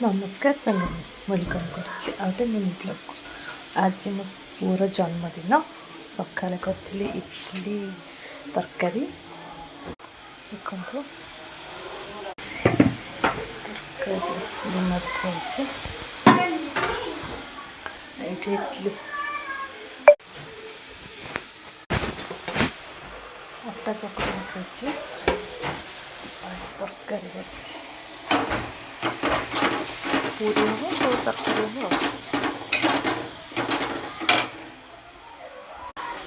नमस्कार सांग welcome करटे mini blog को। आज मो पुअर जन्मदिन सका करी इडली तरकारी देखो तरकारी दिन थी इडली अटा चकड़ी खाई तरकारी पूरी हो तो तरकारी हो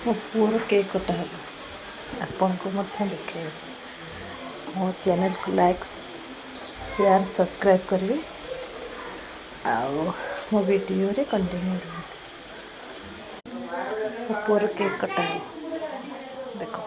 मो पुअर केक कटा है आपन को देखे मो चैनल को लाइक शेयर सब्सक्राइब करेंगे मो वीडियो रे कंटिन्यू मो पुअर केक कटा है देखो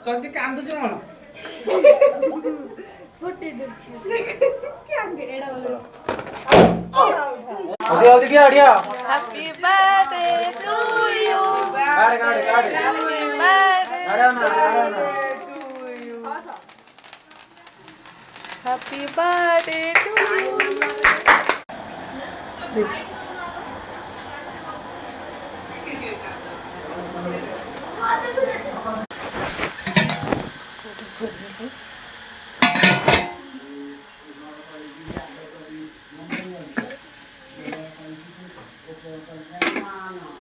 चंदी कांदु जो मन ओदी क्या अड़िया हैप्पी बर्थडे टू यू गाड़ गाड़ गाड़ हैप्पी बर्थडे अड़िया ना हैप्पी बर्थडे टू यू